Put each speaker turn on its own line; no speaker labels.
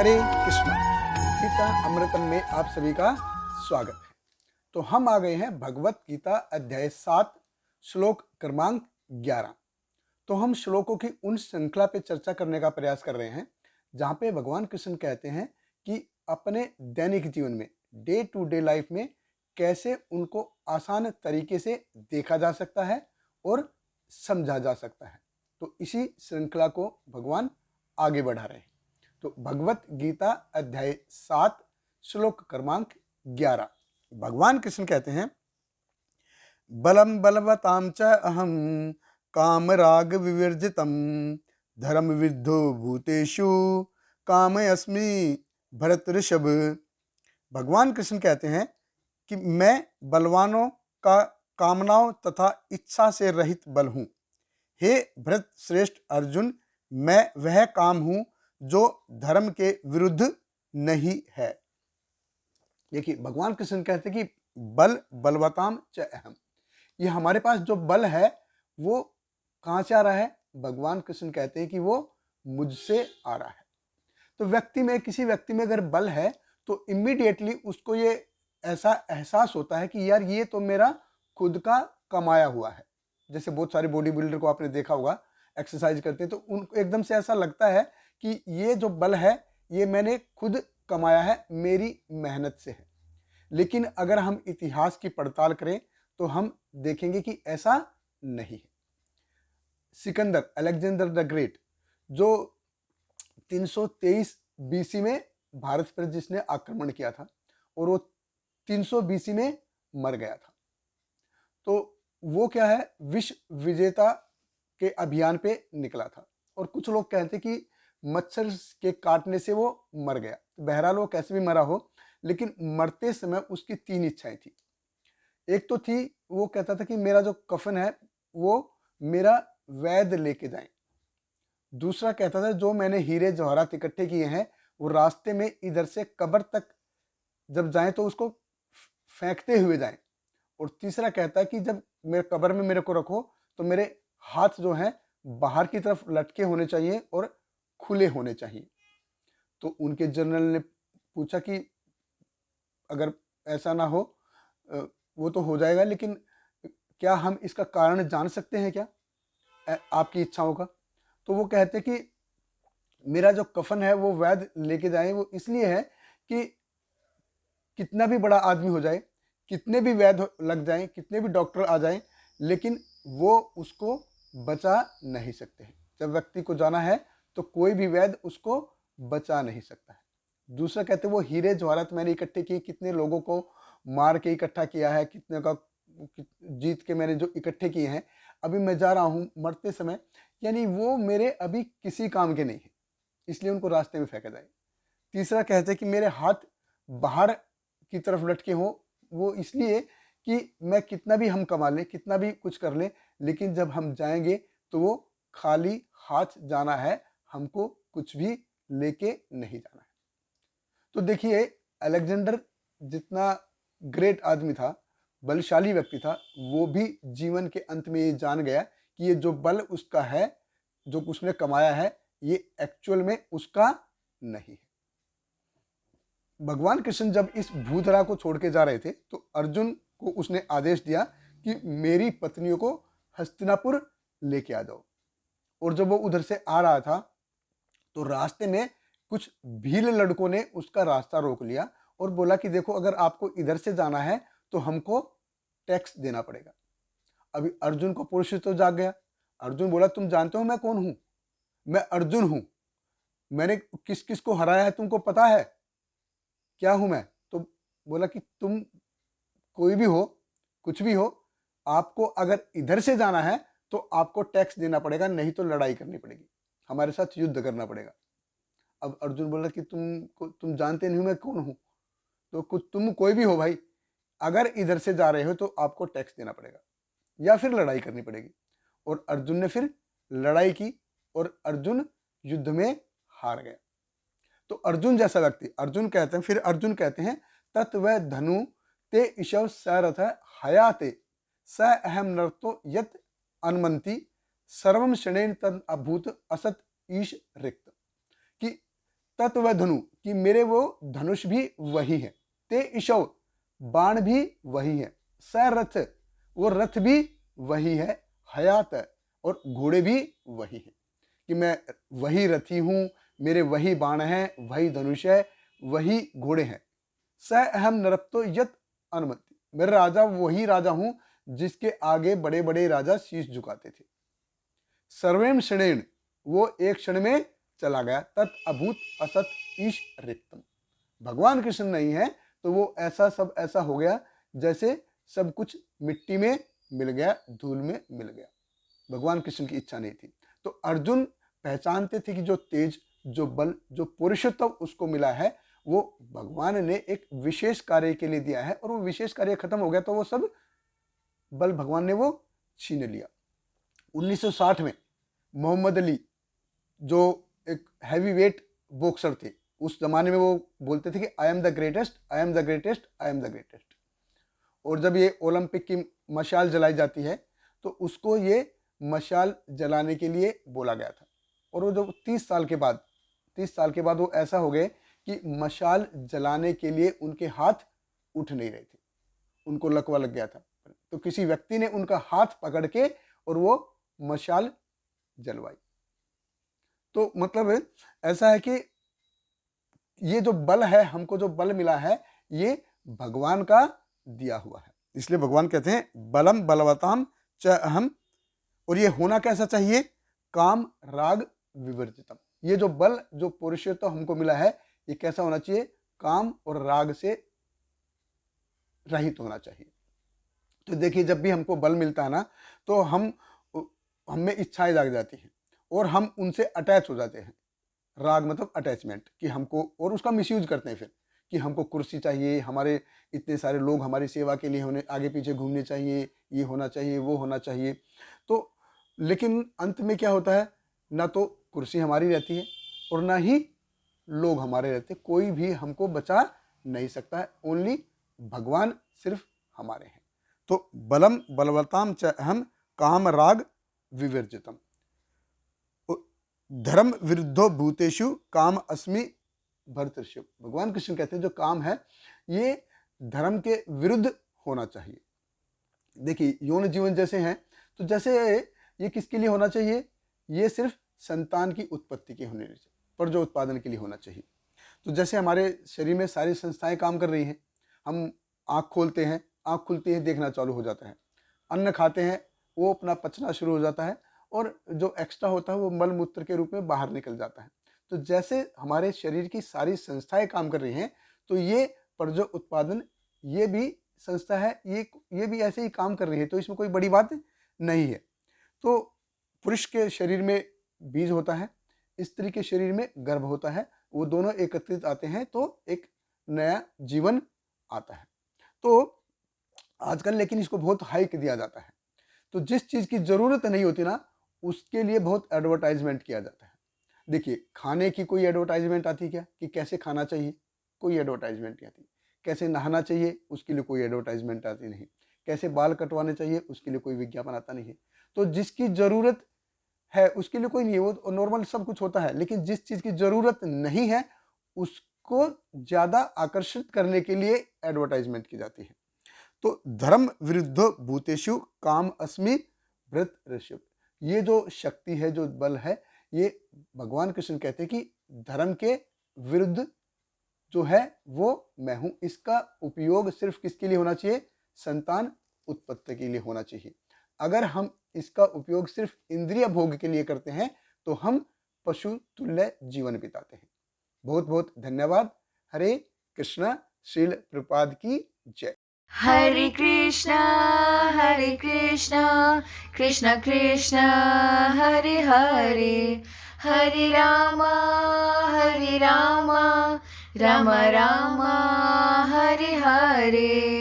हरे कृष्णा। गीता अमृतम में आप सभी का स्वागत है। तो हम आ गए हैं भगवत गीता अध्याय 7 श्लोक क्रमांक 11। तो हम श्लोकों की उन श्रृंखला पे चर्चा करने का प्रयास कर रहे हैं जहाँ पे भगवान कृष्ण कहते हैं कि अपने दैनिक जीवन में, डे टू डे लाइफ में कैसे उनको आसान तरीके से देखा जा सकता है और समझा जा सकता है। तो इसी श्रृंखला को भगवान आगे बढ़ा रहे हैं। तो भगवत गीता अध्याय 7 श्लोक क्रमांक 11 भगवान कृष्ण कहते हैं, बलम बलवताम च अहम कामराग विवर्जितम धर्म विद्धो भूतेषु कामयस्मि भरत ऋषभ। भगवान कृष्ण कहते हैं कि मैं बलवानों का कामनाओं तथा इच्छा से रहित बल हूं। हे भरत श्रेष्ठ अर्जुन, मैं वह काम हूं जो धर्म के विरुद्ध नहीं है। देखिए, भगवान कृष्ण कहते हैं कि बल बलवताम च अहम, ये हमारे पास जो बल है वो कहाँ से आ रहा है? भगवान कृष्ण कहते हैं कि वो मुझसे आ रहा है। तो व्यक्ति में, किसी व्यक्ति में अगर बल है तो इमीडिएटली उसको ये ऐसा एहसास होता है कि यार ये तो मेरा खुद का कमाया हुआ है। जैसे बहुत सारे बॉडी बिल्डर को आपने देखा होगा, एक्सरसाइज करते हैं तो उनको एकदम से ऐसा लगता है कि ये जो बल है ये मैंने खुद कमाया है, मेरी मेहनत से है। लेकिन अगर हम इतिहास की पड़ताल करें तो हम देखेंगे कि ऐसा नहीं है। सिकंदर, अलेक्जेंडर द ग्रेट, जो 323 बीसी में भारत पर जिसने आक्रमण किया था और वो 300 बीसी में मर गया था, तो वो क्या है, विश्व विजेता के अभियान पे निकला था। और कुछ लोग कहते कि मच्छर के काटने से वो मर गया। बहरहाल वो कैसे भी मरा हो, लेकिन मरते समय उसकी 3 इच्छाएं थी। एक तो थी, वो कहता था कि मेरा जो कफन है वो मेरा वैद्य लेके जाएं। दूसरा कहता था जो मैंने हीरे जवाहरात इकट्ठे किए हैं वो रास्ते में इधर से कब्र तक जब जाएं तो उसको फेंकते हुए जाएं। और तीसरा कहता है कि जब मेरे कब्र में मेरे को रखो तो मेरे हाथ जो हैं बाहर की तरफ लटके होने चाहिए और खुले होने चाहिए। तो उनके जनरल ने पूछा कि अगर ऐसा ना हो, वो तो हो जाएगा, लेकिन क्या हम इसका कारण जान सकते हैं क्या, आपकी इच्छाओं का? तो वो कहते कि मेरा जो कफन है वो वैद्य लेके जाए, वो इसलिए है कि कितना भी बड़ा आदमी हो जाए, कितने भी वैद्य लग जाएं, कितने भी डॉक्टर आ जाएं, लेकिन वो उसको बचा नहीं सकते हैं। जब व्यक्ति को जाना है तो कोई भी वैद्य उसको बचा नहीं सकता है। दूसरा कहते वो हीरे जवाहरात मैंने इकट्ठे किए, कितने लोगों को मार के इकट्ठा किया है, कितने का जीत के मैंने जो इकट्ठे किए हैं, अभी मैं जा रहा हूँ मरते समय, यानी वो मेरे अभी किसी काम के नहीं है, इसलिए उनको रास्ते में फेंका जाए। तीसरा कहते हैं कि मेरे हाथ बाहर की तरफ लटके हों, वो इसलिए कि मैं कितना भी हम कमा लें, कितना भी कुछ कर लें, लेकिन जब हम जाएंगे तो वो खाली हाथ जाना है, हमको कुछ भी लेके नहीं जाना है। तो देखिए, अलेक्जेंडर जितना ग्रेट आदमी था, बलशाली व्यक्ति था, वो भी जीवन के अंत में ये जान गया कि ये जो बल उसका है, जो उसने कमाया है, ये एक्चुअल में उसका नहीं है। भगवान कृष्ण जब इस भूधरा को छोड़ के जा रहे थे तो अर्जुन को उसने आदेश दिया कि मेरी पत्नियों को हस्तिनापुर लेके आ जाओ। और जब वो उधर से आ रहा था तो रास्ते में कुछ भील लड़कों ने उसका रास्ता रोक लिया और बोला कि देखो, अगर आपको इधर से जाना है तो हमको टैक्स देना पड़ेगा। अभी अर्जुन को पुरुष तो जाग गया। अर्जुन बोला, तुम जानते हो मैं कौन हूं? मैं अर्जुन हूं। मैंने किस किस को हराया है तुमको पता है? क्या हूं मैं? तो बोला कि तुम कोई भी हो, कुछ भी हो, आपको अगर इधर से जाना है तो आपको टैक्स देना पड़ेगा, नहीं तो लड़ाई करनी पड़ेगी, हमारे साथ युद्ध करना पड़ेगा। अब अर्जुन बोला कि तुम जानते नहीं हो मैं कौन हूं, तो कुछ तुम कोई भी हो भाई, अगर इधर से जा रहे हो तो आपको टैक्स देना पड़ेगा या फिर लड़ाई करनी पड़ेगी। और अर्जुन ने फिर लड़ाई की और अर्जुन युद्ध में हार गया। तो अर्जुन जैसा व्यक्ति, अर्जुन कहते हैं तत्व धनु ते ईशव सरथ हयाते स अहम नर्तो यत अनुमंति सर्वम शणेन तद अभूत असत ईश रिक्त। कि तत् वह धनु, कि मेरे वो धनुष भी वही है। ते ईशव, बाण भी वही है। स रथ, वो रथ भी वही है। हयात, और घोड़े भी वही है, कि मैं वही रथी हूं, मेरे वही बाण हैं, वही धनुष है, वही घोड़े हैं। स अहम नरप्तो यत अनुमति, मेरा राजा वही राजा हूं जिसके आगे बड़े बड़े राजा शीश झुकाते थे। सर्वेम क्षणेन, वो एक क्षण में चला गया। तत् अभूत असत ईश रिक्तम, भगवान कृष्ण नहीं है तो वो ऐसा सब ऐसा हो गया जैसे सब कुछ मिट्टी में मिल गया, धूल में मिल गया। भगवान कृष्ण की इच्छा नहीं थी। तो अर्जुन पहचानते थे कि जो तेज, जो बल, जो पुरुषत्व उसको मिला है, वो भगवान ने एक विशेष कार्य के लिए दिया है, और वो विशेष कार्य खत्म हो गया तो वो सब बल भगवान ने वो छीन लिया। 1960 में मोहम्मद अली, जो एक हैवी वेट बॉक्सर थे, उस जमाने में वो बोलते थे कि I am the greatest, I am the greatest, I am the greatest. और जब ये ओलंपिक की मशाल जलाई जाती है तो उसको ये मशाल जलाने के लिए बोला गया था। और वो जो 30 साल के बाद वो ऐसा हो गए कि मशाल जलाने के लिए उनके हाथ उठ नहीं रहे थे, उनको लकवा लग गया था। तो किसी व्यक्ति ने उनका हाथ पकड़ के और वो मशाल जलवाई। तो मतलब ऐसा है कि ये जो बल है, हमको जो बल मिला है, ये भगवान का दिया हुआ है। इसलिए भगवान कहते हैं बलम बलवताम च अहम। और ये होना कैसा चाहिए? काम राग विवर्जितम। ये जो बल, जो पुरुषत्व हमको मिला है, ये कैसा होना चाहिए? काम और राग से रहित होना चाहिए। तो देखिए, जब भी हमको बल मिलता है ना, तो हम में इच्छाएं जाग जाती हैं और हम उनसे अटैच हो जाते हैं। राग मतलब अटैचमेंट, कि हमको, और उसका मिसयूज करते हैं फिर, कि हमको कुर्सी चाहिए, हमारे इतने सारे लोग हमारी सेवा के लिए होने आगे पीछे घूमने चाहिए, ये होना चाहिए, वो होना चाहिए। तो लेकिन अंत में क्या होता है? ना तो कुर्सी हमारी रहती है और ना ही लोग हमारे रहते। कोई भी हमको बचा नहीं सकता है, ओनली भगवान सिर्फ हमारे हैं। तो बलम बलवताम च अहम काम राग विवर्जितम। धर्म विरुद्धो भूतेषु काम अस्मि भरतर्षभ। भगवान कृष्ण कहते हैं जो काम है ये धर्म के विरुद्ध होना चाहिए। देखिए, यौन जीवन जैसे हैं, तो जैसे ये किसके लिए होना चाहिए? ये सिर्फ संतान की उत्पत्ति के होने चाहिए, पर जो उत्पादन के लिए होना चाहिए। तो जैसे हमारे शरीर में सारी संस्थाएं काम कर रही हैं, हम आँख खोलते हैं, आँख खुलते ही देखना चालू हो जाता है, अन्न खाते हैं, वो अपना पचना शुरू हो जाता है, और जो एक्स्ट्रा होता है वो मल मूत्र के रूप में बाहर निकल जाता है। तो जैसे हमारे शरीर की सारी संस्थाएं काम कर रही हैं, तो ये प्रजो उत्पादन, ये भी संस्था है, ये भी ऐसे ही काम कर रही है। तो इसमें कोई बड़ी बात नहीं है। तो पुरुष के शरीर में बीज होता है, स्त्री के शरीर में गर्भ होता है, वो दोनों एकत्रित आते हैं तो एक नया जीवन आता है। तो आजकल लेकिन इसको बहुत हाइक दिया जाता है। तो जिस चीज़ की ज़रूरत नहीं होती ना, उसके लिए बहुत एडवर्टाइजमेंट किया जाता है। देखिए, खाने की कोई एडवर्टाइजमेंट आती क्या, कि कैसे खाना चाहिए? कोई एडवर्टाइजमेंट नहीं आती। कैसे नहाना चाहिए? उसके लिए कोई एडवर्टाइजमेंट आती नहीं। कैसे बाल कटवाने चाहिए? उसके लिए कोई विज्ञापन आता नहीं है। तो जिसकी ज़रूरत है उसके लिए कोई नहीं है, वो नॉर्मल सब कुछ होता है। लेकिन जिस चीज़ की ज़रूरत नहीं है उसको ज़्यादा आकर्षित करने के लिए एडवर्टाइजमेंट की जाती है। तो धर्म विरुद्धो भूतेषु काम अस्मि भृत ऋषभ। ये जो शक्ति है, जो बल है, ये भगवान कृष्ण कहते हैं कि धर्म के विरुद्ध जो है वो मैं हूं। इसका उपयोग सिर्फ किसके लिए होना चाहिए? संतान उत्पत्ति के लिए होना चाहिए। अगर हम इसका उपयोग सिर्फ इंद्रिय भोग के लिए करते हैं तो हम पशु तुल्य जीवन बिताते हैं। बहुत बहुत धन्यवाद। हरे कृष्णा। श्रील प्रभुपाद की जय।
Hare Krishna, Krishna Krishna, Hare Hare, Hare Rama, Rama Rama, Hare Hare.